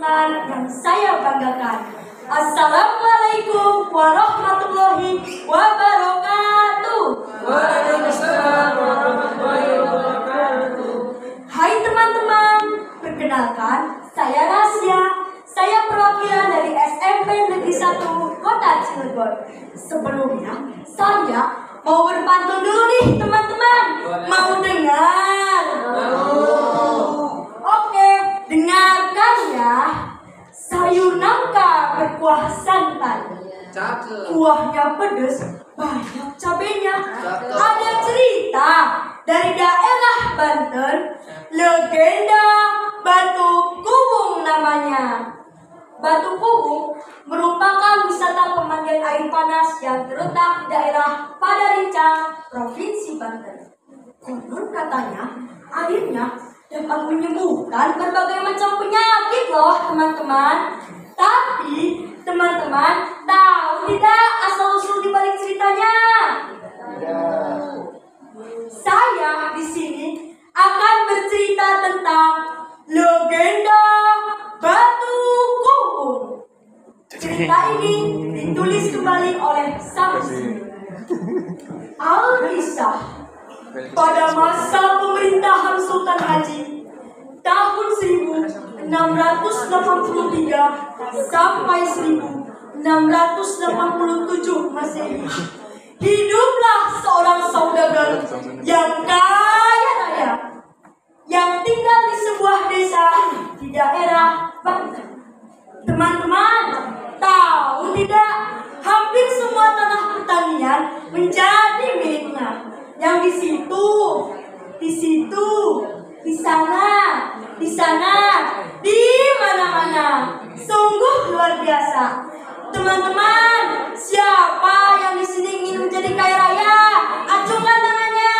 teman-teman yang saya banggakan. Assalamualaikum warahmatullahi wabarakatuh. Waalaikumsalam warahmatullahi wabarakatuh. Hai teman-teman, perkenalkan saya Rasya. Saya perwakilan dari SMP Negeri 1 Kota Cilegon. Sebelumnya saya mau berpantun dulu nih teman-teman. Mau dengar? Oke, dengarkan ya. Sayur nangka berkuah santan. Kuahnya pedas, banyak cabenya. Ada cerita dari daerah Banten, legenda Batu Kuwung namanya. Batu Kuwung merupakan wisata pemandian air panas yang terletak di daerah Padarincang, Provinsi Banten. Konon katanya airnya dapat menyembuhkan berbagai macam penyakit loh teman-teman. Tapi teman-teman tahu tidak asal-usul dibalik ceritanya? Saya di sini akan bercerita tentang legenda Batu Kuwung. Cerita ini ditulis kembali oleh Samsi Al-Risah pada masa pemerintahan Sultan Haji tahun 1683 sampai 1687 Masehi. Hiduplah seorang saudagar yang kaya raya yang tinggal di sebuah desa di daerah Banten. Teman-teman, tahu tidak? Hampir semua tanah pertanian menjadi miliknya. Yang di situ, di sana, di mana-mana. Sungguh luar biasa. Teman-teman, siapa yang di sini ingin menjadi kaya raya? Acungkan tangannya.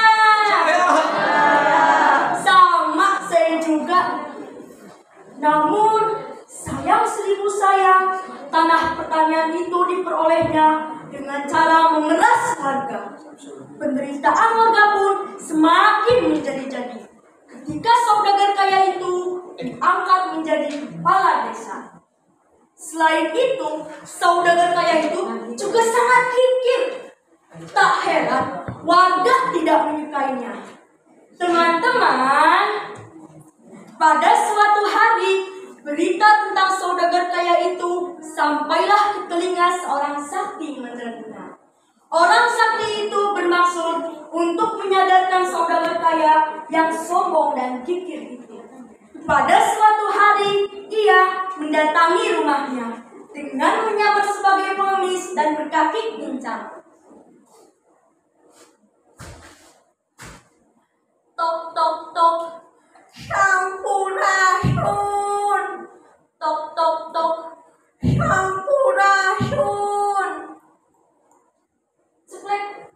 Sama saya juga. Namun sayang seribu sayang, tanah pertanian itu diperolehnya dengan cara memeras warga. Penderitaan warga pun semakin menjadi-jadi ketika saudagar kaya itu diangkat menjadi kepala desa. Selain itu, saudagar kaya itu juga sangat kikir. Tak heran warga tidak menyukainya. Teman-teman, pada suatu hari berita tentang saudagar kaya itu sampailah ke telinga seorang sakti mandraguna. Orang sakti itu bermaksud untuk menyadarkan saudagar kaya yang sombong dan kikir itu. Pada suatu hari, ia mendatangi rumahnya dengan menyamar sebagai pengemis dan berkaki pincang. Tok tok tok, sampurasun. Tok tok tok, sampurasun. Ceklek.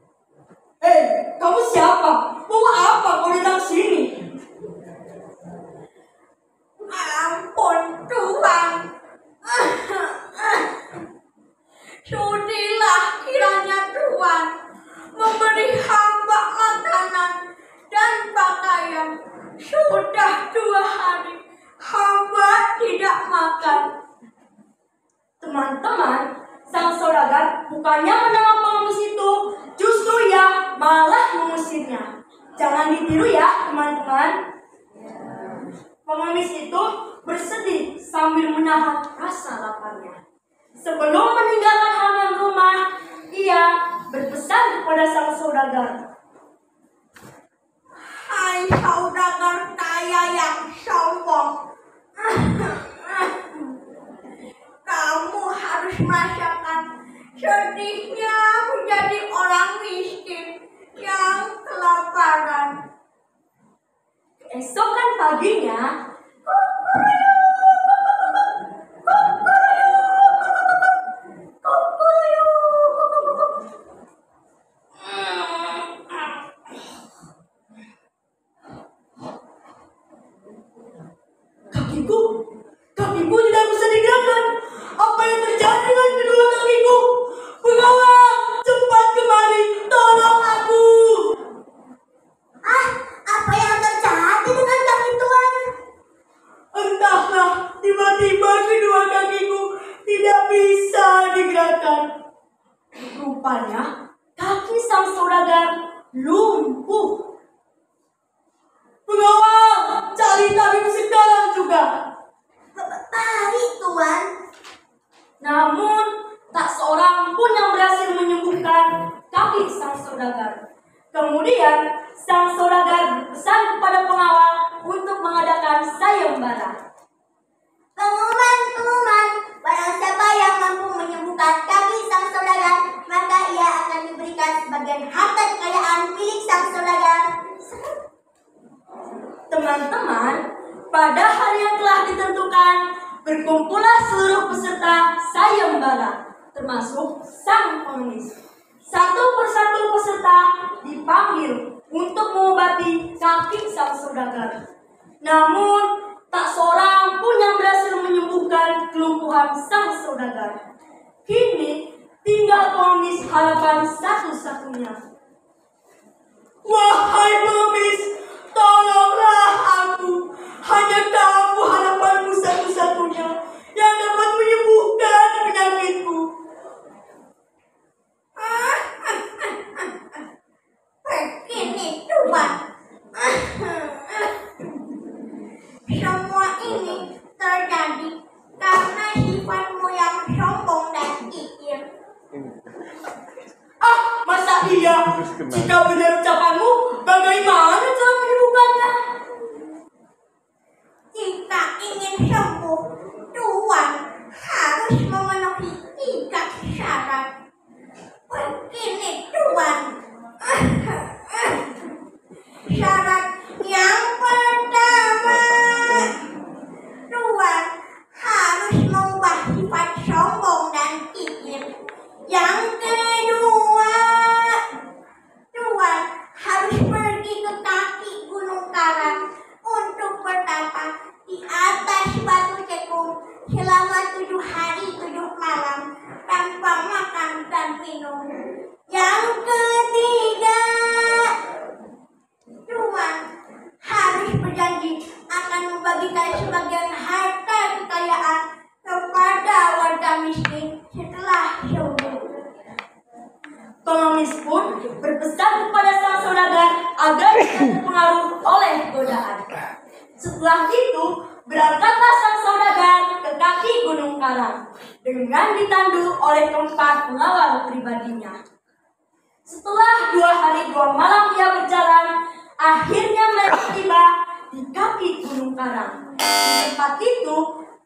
Kamu siapa? Mau apa kau datang sini? Ampun Tuhan. Sudilah kiranya Tuhan memberi hamba makanan dan pakaian. Sudah 2 hari hamba tidak makan. Teman-teman, sang saudagar bukannya menolak pengemis itu, justru ia malah mengusirnya. Jangan ditiru ya teman-teman. Pengemis itu bersedih sambil menahan rasa laparnya. Sebelum meninggalkan halaman rumah, ia berpesan kepada sang saudagar. Hai saudagar kaya yang sombong, kamu harus merasakan sedihnya menjadi orang miskin yang kelaparan. Keesokan paginya, kakiku tidak bisa digerakkan. Apa yang terjadi dengan kedua kakiku? Pengawal, cepat kemari, tolong aku. Apa yang terjadi dengan kaki Tuhan? Entahlah, tiba-tiba tidak bisa digerakkan. Rupanya kaki sang saudagar lumpuh. Pengawal, cari tabib sekarang juga. Baik, Tuan. Namun tak seorang pun yang berhasil menyembuhkan kaki sang saudagar. Kemudian sang saudagar berpesan kepada pengawal untuk mengadakan sayembara. Pengumuman, barang siapa yang mampu menyembuhkan kaki sang saudagar, maka ia akan diberikan sebagian harta kekayaan milik sang saudagar. Teman-teman, pada hari yang telah ditentukan, berkumpullah seluruh peserta sayembara, termasuk sang pengemis. Satu persatu peserta dipanggil untuk mengobati kaki sang saudagar. Namun, tak seorang pun yang berhasil menyembuhkan kelumpuhan sang saudagar. Kini, tinggal pengemis harapan satu-satunya. Wahai pengemis, tolonglah aku. Hanya kamu harapanku satu-satunya yang dapat menyembuhkan penyakitku. Begini, Tuan. Semua ini terjadi karena sifatmu yang sombong dan kikir. Masa iya? Jika benar ucapanmu, bagaimana cara menyembuhkannya? Jika ingin sembuh, Tuan harus memenuhi 3 syarat. Begini, Tuan. Syarat yang pertama, Tuan harus mengubah sifat sombong dan kikir. Yang kedua, Tuan harus pergi ke kaki Gunung Karang untuk bertapa di atas batu cekung selama 7 hari 7 malam tanpa makan dan minum. Yang ketiga, Tuan harus berjanji akan membagikan sebagian harta kekayaan kepada warga miskin setelah sembuh. Pengemis pun berpesan kepada sang saudagar agar tidak terpengaruh oleh godaan. Setelah itu, berangkatlah sang saudagar ke kaki Gunung Karang dengan ditandu oleh keempat pengawal pribadinya. Setelah 2 hari 2 malam ia berjalan, akhirnya mereka tiba di kaki Gunung Karang. Di tempat itu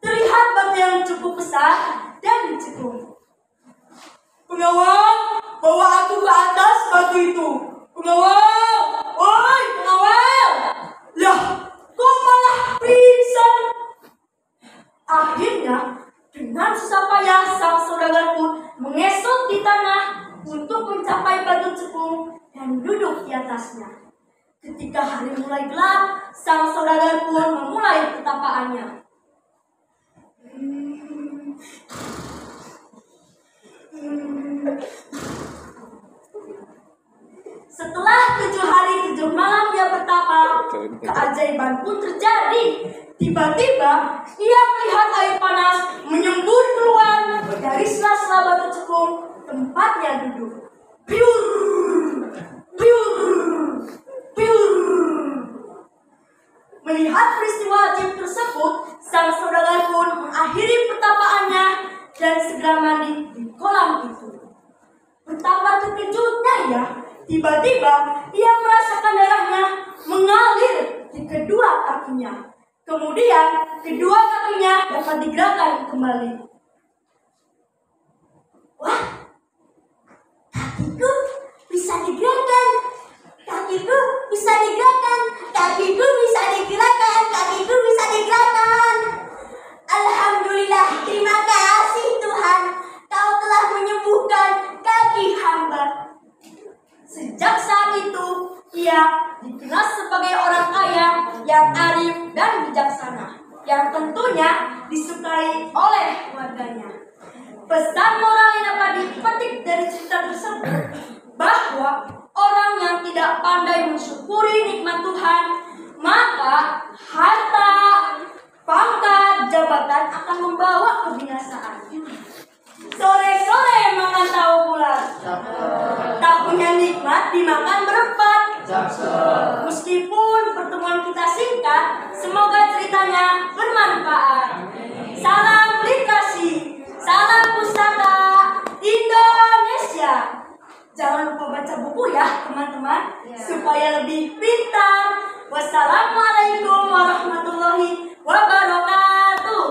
terlihat batu yang cukup besar dan dicekung. Pengawal, bawa aku ke atas batu itu. Pengawal, oi pengawal. Lah, kok malah pingsan? Akhirnya, dengan susah payah sang saudagar pun mengesot di tanah untuk mencapai batu cekung dan duduk di atasnya. Ketika hari mulai gelap, sang saudagar pun memulai petapaannya. Setelah 7 hari 7 malam ia bertapa, keajaiban pun terjadi. Tiba-tiba ia melihat air panas menyembur keluar dari sela-sela batu cekung tempatnya duduk. Piur, piur, piur. Melihat peristiwa ajaib tersebut, sang saudagar pun mengakhiri pertapaannya dan segera mandi di kolam itu. Betapa terkejutnya ya, tiba-tiba ia merasakan darahnya mengalir di kedua kakinya. Kemudian kedua kakinya dapat digerakkan kembali. Wah, kakiku bisa digerakkan. Kakiku bisa digerakkan. Kakiku bisa digerakkan. Kakiku bisa digerakkan. Alhamdulillah, terima kasih Tuhan. Kau telah menyembuhkan kaki hamba. Sejak saat itu, ia dikenal sebagai orang kaya yang arif dan bijaksana, yang tentunya disukai oleh warganya. Pesan moral yang dapat dipetik dari cerita tersebut bahwa orang yang tidak pandai mensyukuri nikmat Tuhan, maka harta, pangkat, jabatan akan membawa kebinasaan. Sore-sore mengantau bulan, tak punya nikmat dimakan berempat. Meskipun pertemuan kita singkat, semoga ceritanya bermanfaat. Salam literasi, salam pustaka Indonesia. Jangan lupa baca buku ya teman-teman, supaya lebih pintar. Wassalamualaikum warahmatullahi wabarakatuh.